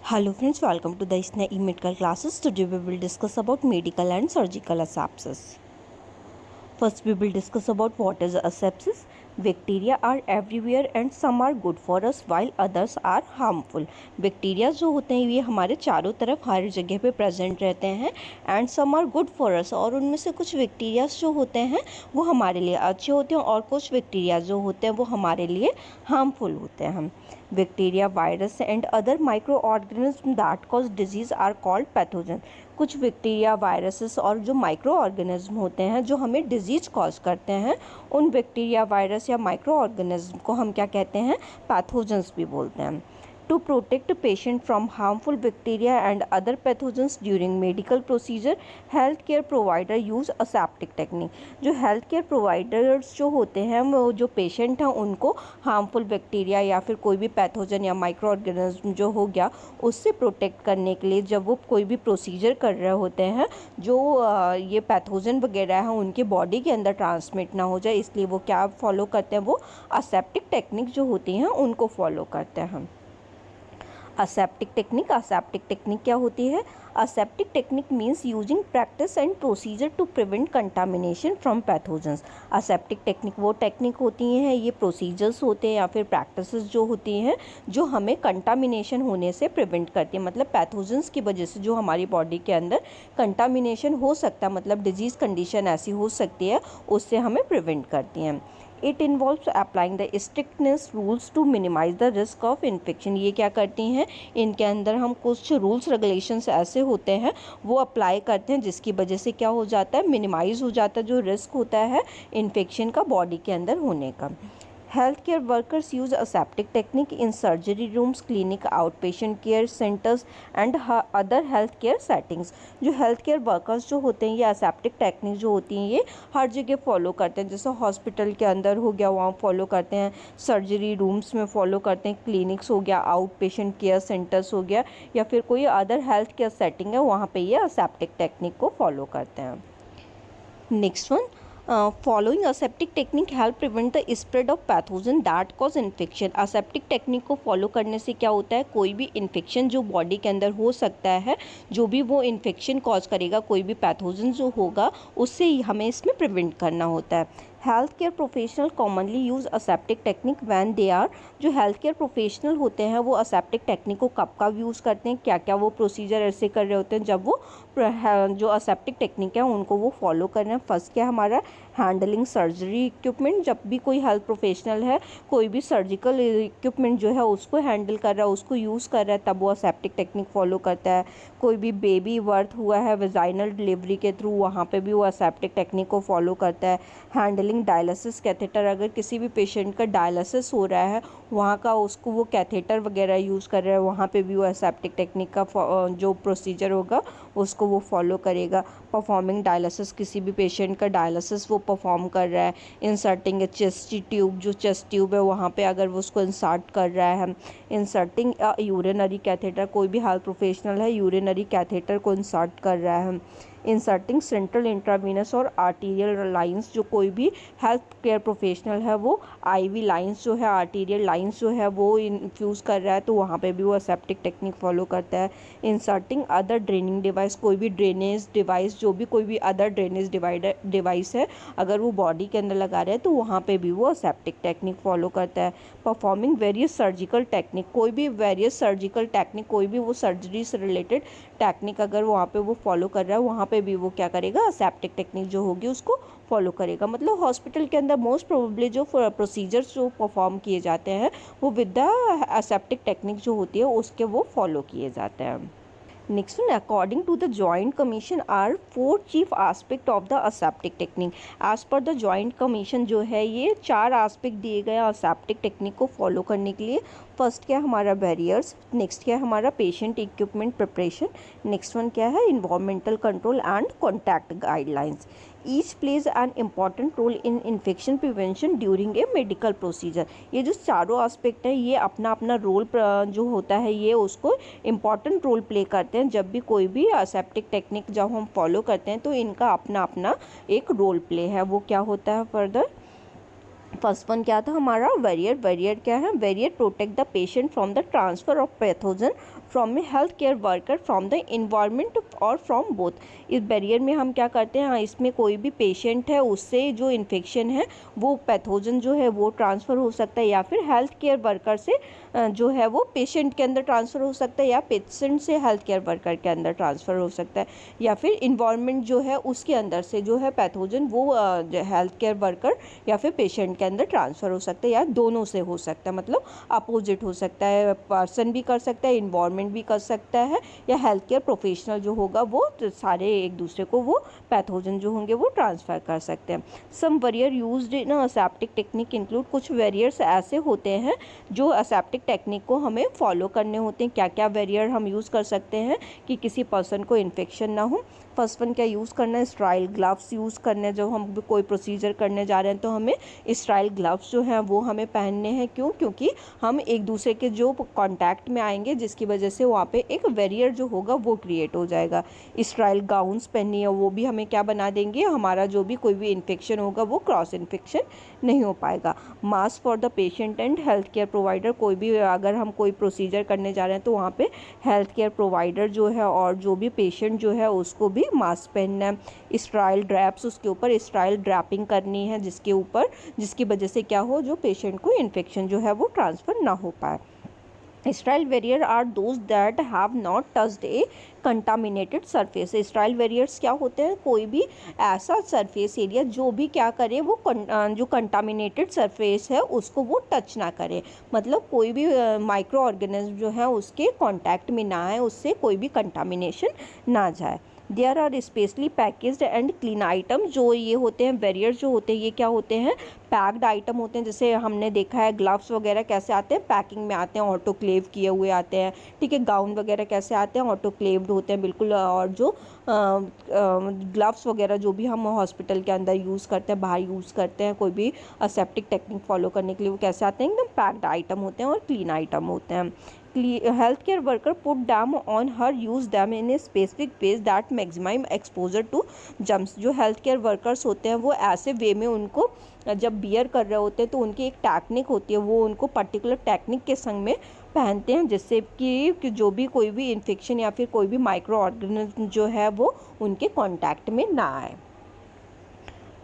Hello friends, welcome to the ISNA e-medical classes. Today we will discuss about medical and surgical asepsis. First we will discuss about what is asepsis. Bacteria are everywhere and some are good for us while others are harmful. Bacteria जो होते हैं ये हमारे चारों तरफ हर जगह पे present रहते हैं and some are good for us, और उनमें से कुछ बैक्टीरियाज जो होते हैं वो हमारे लिए अच्छे होते हैं और कुछ बैक्टीरिया जो होते हैं वो हमारे लिए हार्मफुल होते हैं. Bacteria, virus and other microorganism that cause disease are called pathogen. कुछ बैक्टीरिया, वायरसेस और जो माइक्रो ऑर्गेनिज्म होते हैं जो हमें डिजीज़ कॉज करते हैं, उन बैक्टीरिया, वायरस या माइक्रो ऑर्गेनिज्म को हम क्या कहते हैं? पैथोजेंस भी बोलते हैं. To protect patient from harmful bacteria and other pathogens during medical procedure, healthcare provider use aseptic technique. जो healthcare providers जो होते हैं वो जो patient हैं उनको harmful bacteria या फिर कोई भी pathogen या micro organism जो हो गया उससे protect करने के लिए जब वो कोई भी procedure कर रहे होते हैं जो ये pathogen वगैरह हैं उनके body के अंदर transmit ना हो जाए, इसलिए वो क्या follow करते हैं? वो aseptic technique जो होती हैं उनको follow करते हैं. असेप्टिक टेक्निक क्या होती है? Aseptic technique means using practice and procedure to prevent contamination from pathogens. Aseptic technique वो टेक्निक होती हैं, ये प्रोसीजर्स होते हैं या फिर प्रैक्टिसेस जो होती हैं जो हमें कंटामिनेशन होने से प्रिवेंट करती है. मतलब पैथोजेंस की वजह से जो हमारी बॉडी के अंदर कंटामिनेशन हो सकता है, मतलब डिजीज़ कंडीशन ऐसी हो सकती है, उससे हमें प्रिवेंट करती हैं. It involves applying the strictness rules to minimise the risk of infection. ये क्या करती हैं? इनके अंदर हम कुछ रूल्स रेगुलेशंस ऐसे होते हैं वो अप्लाई करते हैं जिसकी वजह से क्या हो जाता है? मिनिमाइज हो जाता है जो रिस्क होता है इन्फेक्शन का बॉडी के अंदर होने का. Healthcare workers use aseptic technique in surgery rooms, clinic, outpatient care centers and other healthcare settings. जो healthcare workers जो होते हैं ये aseptic technique जो होती हैं ये हर जगह फॉलो करते हैं. जैसे हॉस्पिटल के अंदर हो गया वहाँ फॉलो करते हैं, सर्जरी रूम्स में फॉलो करते हैं, क्लिनिक्स हो गया, आउट पेशेंट केयर सेंटर्स हो गया या फिर कोई अदर हेल्थ केयर सेटिंग है वहाँ पे ये aseptic technique को फॉलो करते हैं. Next one, following aseptic technique help prevent the spread of pathogen that cause infection. aseptic technique को फॉलो करने से क्या होता है? कोई भी इन्फेक्शन जो बॉडी के अंदर हो सकता है, जो भी वो इन्फेक्शन कॉज करेगा, कोई भी पैथोजन जो होगा उससे हमें इसमें प्रिवेंट करना होता है. Health care professional commonly use aseptic technique when they are. जो हेल्थ केयर प्रोफेशनल होते हैं वो असेप्टिक टेक्निक को कब कब यूज़ करते हैं, क्या क्या वो प्रोसीजर ऐसे कर रहे होते हैं जब वो जो असेप्टिक टेक्निक है उनको वो फॉलो कर रहे हैं. फर्स्ट क्या हमारा? Handling surgery equipment. जब भी कोई हेल्थ प्रोफेशनल है कोई भी सर्जिकल इक्विपमेंट जो है उसको हैंडल कर रहा है, उसको यूज़ कर रहा है, तब वो असेप्टिक टेक्निक फॉलो करता है. कोई भी बेबी बर्थ हुआ है वेजाइनल डिलीवरी के थ्रू, वहाँ पे भी वो असेप्टिक टेक्निक को फॉलो करता है. हैंडलिंग डायलिसिस कैथेटर, अगर किसी भी पेशेंट का डायलिसिस हो रहा है वहाँ का उसको वो कैथेटर वगैरह यूज़ कर रहा है, वहाँ पे भी वो असेप्टिक टेक्निक का जो प्रोसीजर होगा उसको वो फॉलो करेगा. परफॉर्मिंग डायलिसिस, किसी भी पेशेंट का डायलिसिस वो परफॉर्म कर रहा है. इंसर्टिंग ए चेस्ट ट्यूब, जो चेस्ट ट्यूब है वहाँ पे अगर वो उसको इंसर्ट कर रहा है. इंसर्टिंग यूरिनरी कैथेटर, कोई भी हेल्थ प्रोफेशनल है यूरिनरी कैथेटर को इंसर्ट कर रहा है. इंसर्टिंग सेंट्रल इंट्रावीनस और आर्टीरियल लाइंस, जो कोई भी हेल्थ केयर प्रोफेशनल है वो आईवी लाइंस जो है, आर्टीरियल लाइंस जो है वो इन्फ्यूज़ कर रहा है तो वहाँ पे भी वो असेप्टिक टेक्निक फॉलो करता है. इंसर्टिंग अदर ड्रेनिंग डिवाइस, कोई भी ड्रेनेज डिवाइस, जो भी कोई भी अदर ड्रेनेज डिवाइस है अगर वो बॉडी के अंदर लगा रहे हैं तो वहाँ पे भी वो असेप्टिक टेक्निक फॉलो करता है. परफॉर्मिंग वेरियस सर्जिकल टेक्निक, कोई भी वेरियस सर्जिकल टेक्निक, कोई भी वो सर्जरी से रिलेटेड टेक्निक अगर वहाँ पे वो फॉलो कर रहा है वहाँ पे भी वो क्या करेगा? असेप्टिक टेक्निक जो होगी उसको फॉलो करेगा. मतलब हॉस्पिटल के अंदर मोस्ट प्रोबेबली जो प्रोसीजर्स जो परफॉर्म किए जाते हैं वो विद द असेप्टिक टेक्निक जो होती है उसके वो फॉलो किए जाते हैं. Next one, according to the joint commission are 4 chief aspect of the aseptic technique. As per the joint commission जो है ये 4 एस्पेक्ट दिए गए असेप्टिक टेक्निक को फॉलो करने के लिए. फर्स्ट क्या है हमारा? बैरियर्स. नेक्स्ट क्या है हमारा? Patient equipment preparation. Next one क्या है? Environmental control and contact guidelines. Each plays an important role in infection prevention during a medical procedure. ये जो चारों एस्पेक्ट है ये अपना अपना रोल जो होता है ये उसको इम्पॉर्टेंट रोल प्ले करते हैं. जब भी कोई भी असेप्टिक टेक्निक जब हम फॉलो करते हैं तो इनका अपना अपना एक रोल प्ले है. वो क्या होता है फर्दर? फर्स्ट वन क्या था हमारा? बैरियर. बैरियर क्या है? Barrier protect the patient from the transfer of pathogen from A health care worker, from the environment और फ्रॉम बोथ। इस बैरियर में हम क्या करते हैं, हाँ इसमें कोई भी पेशेंट है उससे जो इन्फेक्शन है वो पैथोजन जो है वो ट्रांसफ़र हो सकता है, या फिर हेल्थ केयर वर्कर से जो है वो पेशेंट के अंदर ट्रांसफ़र हो सकता है, या पेशेंट से हेल्थ केयर वर्कर के अंदर ट्रांसफ़र हो सकता है, या फिर इन्वायरमेंट जो है उसके अंदर से जो है पैथोजन वो हेल्थ केयर वर्कर या फिर पेशेंट के अंदर ट्रांसफ़र हो सकता है, या दोनों से हो सकता है, मतलब अपोजिट हो सकता है, पर्सन भी कर सकता है, इन्वायरमेंट भी कर सकता है, या हेल्थ केयर प्रोफेशनल जो होगा वो सारे एक दूसरे को वो पैथोजन जो होंगे वो ट्रांसफ़र कर सकते हैं। Some barrier used in aseptic technique include, कुछ बैरियर्स ऐसे होते हैं जो असेप्टिक टेक्निक को हमें फॉलो करने होते हैं। क्या क्या बैरियर हम यूज़ कर सकते हैं कि किसी पर्सन को इन्फेक्शन ना हो। फर्स्ट वन क्या यूज़ करना है, स्टेराइल ग्लव्स यूज़ करने, जब हम कोई प्रोसीजर करने जा रहे हैं तो हमें स्टेराइल ग्लव्स जो हैं वो हमें पहनने हैं। क्यों? क्योंकि हम एक दूसरे के जो कांटेक्ट में आएंगे जिसकी वजह से वहाँ पे एक बैरियर जो होगा वो क्रिएट हो जाएगा। स्टेराइल गाउन्स पहननी है, वो भी हमें क्या बना देंगे, हमारा जो भी कोई भी इन्फेक्शन होगा वो क्रॉस इन्फेक्शन नहीं हो पाएगा। Mask for the patient and health care provider, कोई भी अगर हम कोई प्रोसीजर करने जा रहे हैं तो वहाँ पे हेल्थ केयर प्रोवाइडर जो है और जो भी पेशेंट जो है उसको भी मास्क पहनना है। स्टेराइल ड्रैप्स, उसके ऊपर स्टेराइल ड्रैपिंग करनी है जिसके ऊपर, जिसकी वजह से क्या हो, जो पेशेंट को इन्फेक्शन जो है वो ट्रांसफ़र ना हो पाए। Sterile barrier are those that have not touched a contaminated surface। sterile barriers क्या होते हैं, कोई भी ऐसा सरफेस एरिया जो भी क्या करे वो जो कंटामिनेटेड सरफेस है उसको वो टच ना करे, मतलब कोई भी माइक्रो ऑर्गेनिज्म जो है उसके कांटेक्ट में ना आए, उससे कोई भी कंटामिनेशन ना जाए। There are specially packaged and clean item, जो ये होते हैं बैरियर्स जो होते हैं ये क्या होते हैं, पैक्ड आइटम होते हैं। जैसे हमने देखा है ग्लव्स वगैरह कैसे आते हैं, पैकिंग में आते हैं, ऑटोक्लेव किए हुए आते हैं, ठीक है। गाउन वगैरह कैसे आते हैं, ऑटोक्लेव्ड होते हैं बिल्कुल। और जो ग्लव्स वगैरह जो भी हम हॉस्पिटल के अंदर यूज़ करते हैं, बाहर यूज़ करते हैं कोई भी असेप्टिक टेक्निक फॉलो करने के लिए, वो कैसे आते हैं, एकदम पैक्ड आइटम होते हैं और क्लीन आइटम होते हैं। Health care worker put them on her use them in a specific ways that maximize exposure to germs. जो हेल्थ केयर वर्कर्स होते हैं वो ऐसे वे में उनको जब बियर कर रहे होते हैं तो उनकी एक टेक्निक होती है, वो उनको पर्टिकुलर टेक्निक के संग में पहनते हैं जिससे कि जो भी कोई भी इन्फेक्शन या फिर कोई भी माइक्रो ऑर्गेनिज्म जो है वो उनके कांटेक्ट में ना आए।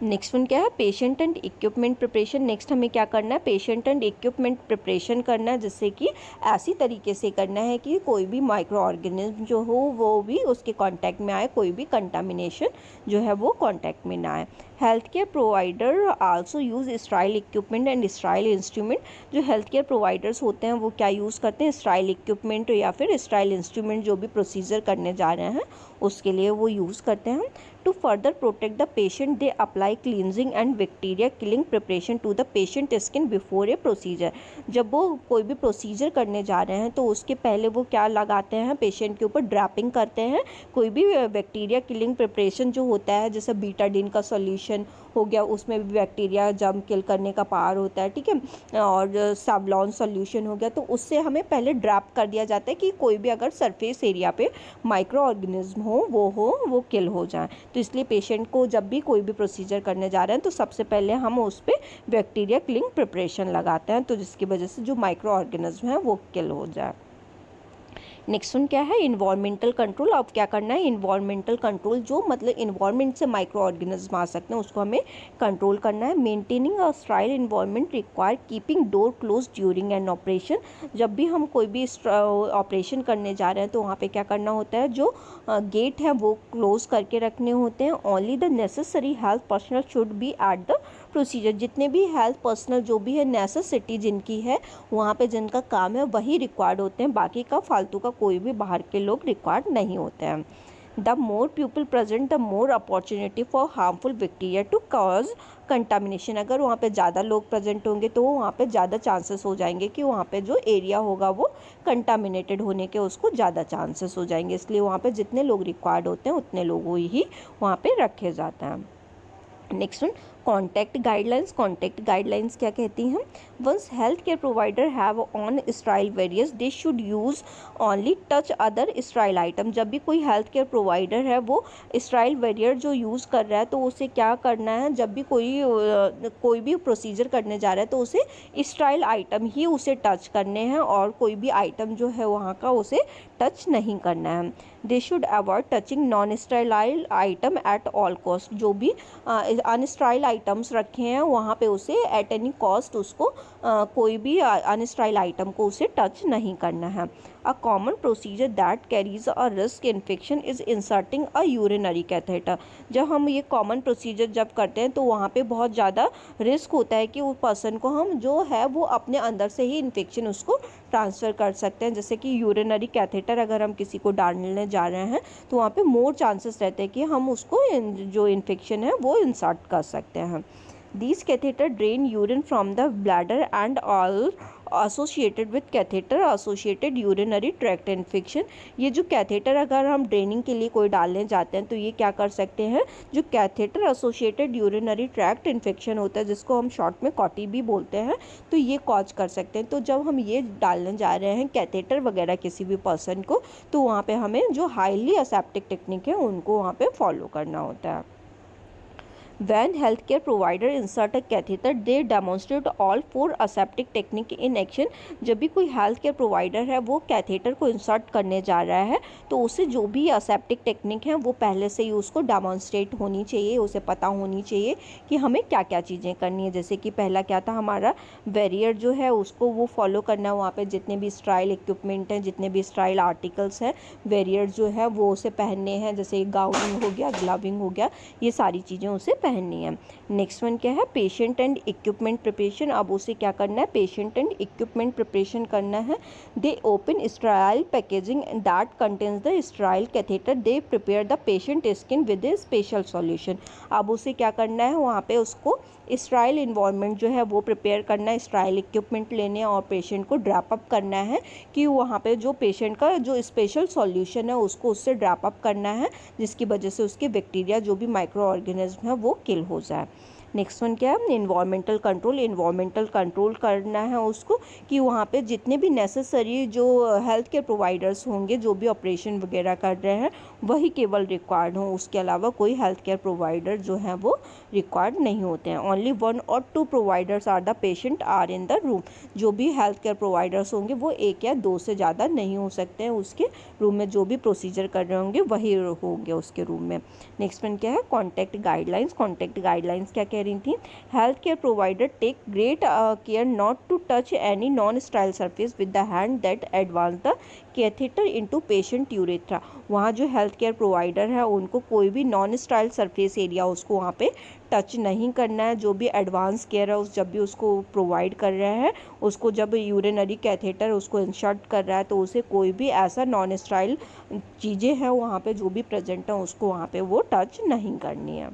नेक्स्ट वन क्या है, patient and equipment preparation. Next हमें क्या करना है, पेशेंट एंड इक्विपमेंट प्रिपरेशन करना है, जिससे कि ऐसी तरीके से करना है कि कोई भी माइक्रो ऑर्गेनिज्म जो हो वो भी उसके कांटेक्ट में आए, कोई भी कंटामिनेशन जो है वो कांटेक्ट में ना आए। Health care provider also use sterile equipment and sterile instrument. जो हेल्थ केयर प्रोवाइडर्स होते हैं वो क्या यूज़ करते हैं, स्टेराइल इक्विपमेंट या फिर स्टेराइल इंस्ट्रूमेंट, जो भी प्रोसीजर करने जा रहे हैं उसके लिए वो यूज़ करते हैं। To further protect the patient they apply cleansing and bacteria killing preparation to the patient skin before a procedure. जब वो कोई भी प्रोसीजर करने जा रहे हैं तो उसके पहले वो क्या लगाते हैं, पेशेंट के ऊपर ड्रैपिंग करते हैं, कोई भी बैक्टीरिया किलिंग प्रिपरेशन जो होता है, जैसे बीटाडिन का सॉल्यूशन हो गया, उसमें भी बैक्टीरिया जम किल करने का पावर होता है, ठीक है। और सावलॉन सॉल्यूशन हो गया, तो उससे हमें पहले ड्रैप कर दिया जाता है कि कोई भी अगर सरफेस एरिया पे माइक्रो ऑर्गेनिज्म हो वो किल हो जाए। तो इसलिए पेशेंट को जब भी कोई भी प्रोसीजर करने जा रहे हैं तो सबसे पहले हम उस पर बैक्टीरिया किलिंग प्रिपरेशन लगाते हैं, तो जिसकी वजह से जो माइक्रो ऑर्गेनिज्म है वो किल हो जाए। नेक्स्ट वन क्या है, इन्वायरमेंटल कंट्रोल। अब क्या करना है, इन्वायरमेंटल कंट्रोल, जो मतलब इन्वायरमेंट से माइक्रो ऑर्गेनिज्म आ सकते हैं उसको हमें कंट्रोल करना है। Maintaining a sterile environment require keeping door close during an operation. जब भी हम कोई भी ऑपरेशन करने जा रहे हैं तो वहाँ पे क्या करना होता है, जो गेट है वो क्लोज करके रखने होते हैं। Only the necessary health personnel should be at the procedure. जितने भी हेल्थ पर्सनल जो भी है, नेसेसिटी जिनकी है वहाँ पे जिनका काम है वही रिक्वायर्ड होते हैं, बाकी का फालतू का कोई भी बाहर के लोग रिक्वायर्ड नहीं होते हैं। The more people present the more opportunity for harmful bacteria to cause contamination. अगर वहाँ पे ज़्यादा लोग प्रेजेंट होंगे तो वहाँ पे ज़्यादा चांसेस हो जाएंगे कि वहाँ पे जो एरिया होगा वो कंटामिनेटेड होने के उसको ज़्यादा चांसेस हो जाएंगे। इसलिए वहाँ पे जितने लोग रिक्वायर्ड होते हैं उतने लोग ही वहाँ पे रखे जाते हैं। नेक्स्ट वन, कॉन्टैक्ट गाइडलाइंस क्या कहती हैं? Once health care provider have on sterile various they should use only touch other sterile item. जब भी कोई हेल्थ केयर प्रोवाइडर है वो स्टाइल वेरियर जो यूज़ कर रहा है तो उसे क्या करना है, जब भी कोई भी प्रोसीजर करने जा रहा है तो उसे स्टाइल आइटम ही उसे टच करने हैं और कोई भी आइटम जो है वहाँ का उसे टच नहीं करना है। They should avoid touching non style item at all cost. जो भी अनस्टाइल आइटम्स रखे हैं वहाँ पे उसे एट एनी कॉस्ट उसको कोई भी अनस्टाइल आइटम को उसे टच नहीं करना है। A common procedure that carries a risk infection is inserting a urinary catheter. जब हम ये कॉमन प्रोसीजर जब करते हैं तो वहाँ पे बहुत ज़्यादा रिस्क होता है कि वो पर्सन को हम जो है वो अपने अंदर से ही इन्फेक्शन उसको ट्रांसफ़र कर सकते हैं। जैसे कि यूरिनरी कैथेटर अगर हम किसी को डालने जा रहे हैं तो वहाँ पे मोर चांसेस रहते हैं कि हम उसको जो इन्फेक्शन है वो इंसर्ट कर सकते हैं। These catheter drain urine from the bladder and all associated with catheter associated urinary tract infection। ये जो कैथेटर अगर हम ड्रेनिंग के लिए कोई डालने जाते हैं तो ये क्या कर सकते हैं, जो catheter associated urinary tract infection होता है जिसको हम शॉर्ट में कॉटी भी बोलते हैं, तो ये कॉज कर सकते हैं। तो जब हम ये डालने जा रहे हैं कैथेटर वगैरह किसी भी पर्सन को तो वहाँ पे हमें जो हाईली असेप्टिक टेक्निक है उनको वहाँ पे फॉलो करना होता है। When healthcare provider insert a catheter, they demonstrate all four aseptic technique in action। जब भी कोई हेल्थ केयर प्रोवाइडर है वो कैथेटर को इंसर्ट करने जा रहा है तो उसे जो भी असेप्टिक टेक्निक है वो पहले से ही उसको डेमोन्स्ट्रेट होनी चाहिए, उसे पता होनी चाहिए कि हमें क्या क्या चीज़ें करनी है। जैसे कि पहला क्या था हमारा बैरियर जो है उसको वो फॉलो करना है, वहाँ पे जितने भी स्टाइल इक्विपमेंट हैं, जितने भी स्टाइल आर्टिकल्स हैं, बैरियर जो है वो उसे पहनने हैं। जैसे गाउनिंग हो गया, ग्लविंग हो गया, ये सारी चीज़ें उसे पहननी है। नेक्स्ट वन क्या है, पेशेंट एंड इक्विपमेंट प्रिपरेशन। अब उसे क्या करना है, पेशेंट एंड इक्विपमेंट प्रिपरेशन करना है। दे open sterile packaging that contains the sterile catheter, they prepare the patient skin with A special solution. अब उसे क्या करना है, वहाँ पे उसको स्टेराइल इन्वायरमेंट जो है वो प्रिपेयर करना है, स्टेराइल इक्विपमेंट लेने और पेशेंट को ड्रैप अप करना है कि वहाँ पे जो पेशेंट का जो स्पेशल सॉल्यूशन है उसको उससे ड्रैप अप करना है जिसकी वजह से उसके बैक्टीरिया जो भी माइक्रो ऑर्गेनिज्म है वो किल हो जाए। नेक्स्ट वन क्या है, इन्वायरमेंटल कंट्रोल करना है उसको कि वहाँ पे जितने भी नेसेसरी जो हेल्थ केयर प्रोवाइडर्स होंगे जो भी ऑपरेशन वगैरह कर रहे हैं वही केवल रिक्वायर्ड हों, उसके अलावा कोई हेल्थ केयर प्रोवाइडर जो है वो रिक्वायर्ड नहीं होते हैं। ओनली 1 और 2 providers are the patient are in the room. जो भी हेल्थ केयर प्रोवाइडर्स होंगे वो 1 या 2 से ज़्यादा नहीं हो सकते हैं, उसके रूम में जो भी प्रोसीजर कर रहे होंगे वही होंगे उसके रूम में। नेक्स्ट वन क्या है, कॉन्टैक्ट गाइडलाइंस क्या कह रही थी, health care provider take great care not to touch any non sterile surface with the hand that advance the catheter into patient urethra. वहाँ जो हेल्थ केयर प्रोवाइडर है उनको कोई भी नॉन स्टाइल सरफेस एरिया उसको वहाँ पे टच नहीं करना है। जो भी एडवांस केयर है उस जब भी उसको प्रोवाइड कर रहा है, उसको जब यूरिनरी कैथेटर उसको इंसर्ट कर रहा है तो उसे कोई भी ऐसा नॉन स्टाइल चीज़ें हैं वहाँ पे जो भी प्रेजेंट है उसको वहाँ पे वो टच नहीं करनी है।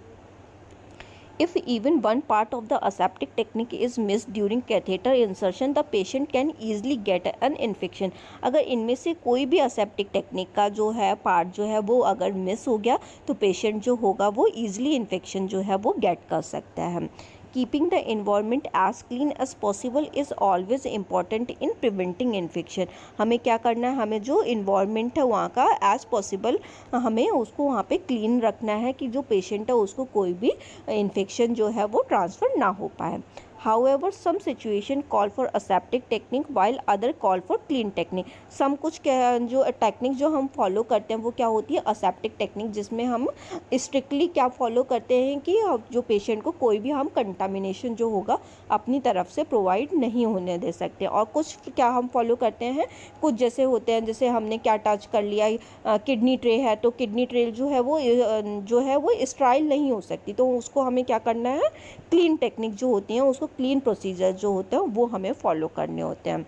If even one part of the aseptic technique is missed during catheter insertion, the patient can easily get an infection। अगर इनमें से कोई भी aseptic technique का जो है पार्ट जो है वो अगर मिस हो गया तो पेशेंट जो होगा वो ईजिली इन्फेक्शन जो है वो गेट कर सकता है। Keeping the environment as clean as possible is always important in preventing infection. हमें क्या करना है, हमें जो इन्वायरमेंट है वहाँ का एज पॉसिबल हमें उसको वहाँ पे क्लीन रखना है कि जो पेशेंट है उसको कोई भी इन्फेक्शन जो है वो ट्रांसफ़र ना हो पाए। However, some situation call for aseptic technique while other call for clean technique। some कुछ जो टेक्निक जो हम फॉलो करते हैं वो क्या होती है, aseptic टेक्निक, जिसमें हम स्ट्रिक्टली क्या फॉलो करते हैं कि जो पेशेंट को कोई भी हम कंटामिनेशन जो होगा अपनी तरफ से प्रोवाइड नहीं होने दे सकते। और कुछ क्या हम फॉलो करते हैं, कुछ जैसे होते हैं जैसे हमने क्या टच कर लिया, किडनी ट्रे है तो किडनी ट्रे जो है वो स्टराइल नहीं हो सकती, तो उसको हमें क्या करना है, क्लीन टेक्निक जो होती हैं उसको क्लीन प्रोसीजर जो होते हैं वो हमें फॉलो करने होते हैं।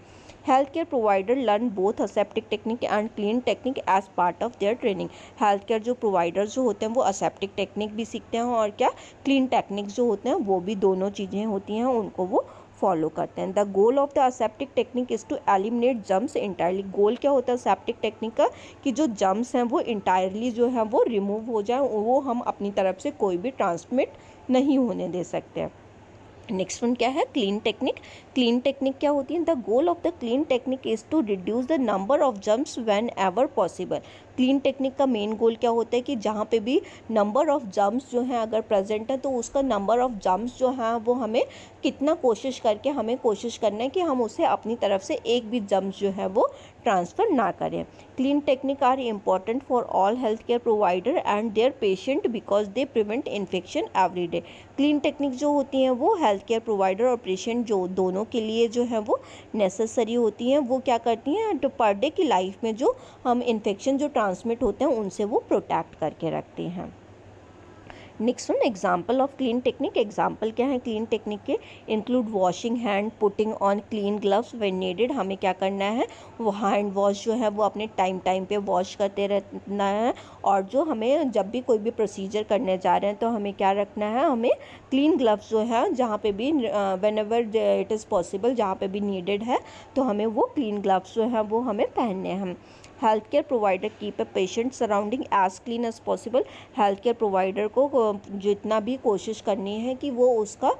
Health care provider learn both aseptic technique and clean technique as part of their training. Health care जो प्रोवाइडर्स जो होते हैं वो असेप्टिक टेक्निक भी सीखते हैं और क्या क्लीन टेक्निक जो होते हैं वो भी दोनों चीज़ें होती हैं उनको वो फॉलो करते हैं। The goal of the aseptic technique is to eliminate germs entirely. Goal क्या होता है असेप्टिक टेक्निक का, कि जो जम्स हैं वो इंटायरली जो है वो रिमूव हो जाए, वो हम अपनी तरफ से कोई भी ट्रांसमिट नहीं होने दे सकते हैं। नेक्स्ट वन क्या है, क्लीन टेक्निक। क्लीन टेक्निक क्या होती है, the goal of the clean technique is to reduce the number of germs whenever possible. Clean technique का मेन गोल क्या होता है कि जहाँ पे भी नंबर ऑफ जम्प्स जो हैं अगर प्रेजेंट है तो उसका नंबर ऑफ जम्प्स जो हैं वो हमें कितना कोशिश करके हमें कोशिश करना है कि हम उसे अपनी तरफ से एक भी जम्प्स जो है वो ट्रांसफ़र ना करें। Clean technique are important for all health care provider and their patient because they prevent infection every day. Clean technique जो होती हैं वो हेल्थ केयर प्रोवाइडर और पेशेंट जो दोनों के लिए जो है वो नेसेसरी होती हैं। वो क्या करती हैं, तो पर डे की लाइफ में जो हम इन्फेक्शन जो ट्रांसमिट होते हैं उनसे वो प्रोटेक्ट करके रखती हैं। Next one, example of clean technique. Example क्या है क्लीन टेक्निक के, include washing hand, putting on clean gloves when needed. हमें क्या करना है, वो हैंड वॉश जो है वो अपने टाइम पे वॉश करते रहना है। और जो हमें जब भी कोई भी प्रोसीजर करने जा रहे हैं तो हमें क्या रखना है, हमें क्लीन ग्लव्स जो है जहाँ पे भी when ever it is possible, जहाँ पे भी नीडेड है तो हमें वो क्लीन ग्लव्स जो है वो हमें पहनने हैं। Health care provider keep a patient surrounding as clean as possible. Health care provider को जितना भी कोशिश करनी है कि वो उसका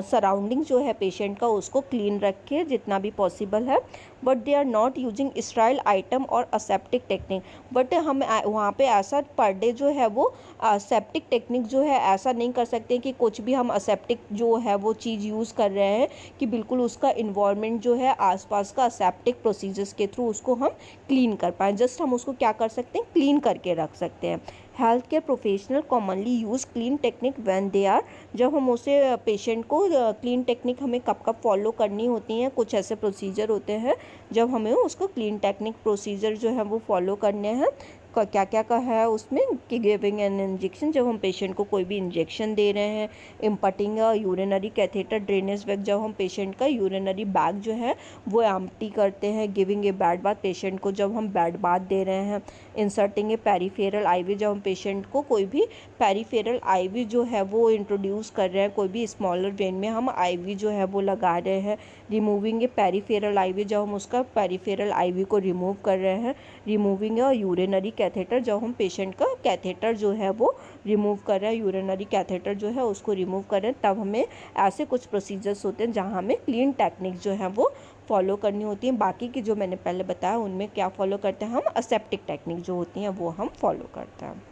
सराउंडिंग जो है पेशेंट का उसको क्लीन रखे जितना भी पॉसिबल है। But they are not using sterile item और असेप्टिक टेक्निक। बट हम वहाँ पे ऐसा पर डे जो है वो असेप्टिक टेक्निक जो है ऐसा नहीं कर सकते कि कुछ भी हम असेप्टिक जो है वो चीज़ यूज़ कर रहे हैं कि बिल्कुल उसका इन्वायरमेंट जो है आसपास का असेप्टिक प्रोसीजर्स के थ्रू उसको हम क्लीन कर पाएँ। जस्ट हम उसको क्या कर सकते हैं, क्लीन करके रख सकते हैं। Health care professional commonly use clean technique when they are, जब हम उसे पेशेंट को क्लीन टेक्निक हमें कब कब फॉलो करनी होती हैं, कुछ ऐसे प्रोसीजर होते हैं जब हमें उसको क्लीन टेक्निक प्रोसीजर जो है वो फॉलो करने हैं। क्या क्या का है उसमें कि गिविंग एन इंजेक्शन, जब हम पेशेंट को कोई भी इंजेक्शन दे रहे हैं। Emptying urinary catheter drainage bag, जब हम पेशेंट का यूरिनरी बैग जो है वो एम्प्टी करते हैं। Giving a bed bath, patient को जब हम बेड बाथ दे रहे हैं। इंसर्टिंग ए पेरीफेरल आईवी, जब हम पेशेंट को कोई भी पेरीफेरल आईवी जो है वो इंट्रोड्यूस कर रहे हैं, कोई भी स्मॉलर वेन में हम आईवी जो है वो लगा रहे हैं। रिमूविंग ए पेरीफेरल आईवी, जब हम उसका पेरीफेरल आईवी को रिमूव कर रहे हैं। रिमूविंग ए यूरिनरी कैथेटर, जब हम पेशेंट का कैथेटर जो है वो रिमूव कर रहे हैं, यूरिनरी कैथेटर जो है उसको रिमूव कर रहे हैं, तब हमें ऐसे कुछ प्रोसीजर्स होते हैं जहाँ हमें क्लीन टेक्निक जो है वो फॉलो करनी होती है। बाकी की जो मैंने पहले बताया उनमें क्या फॉलो करते हैं हम, असेप्टिक टेक्निक जो होती हैं वो हम फॉलो करते हैं।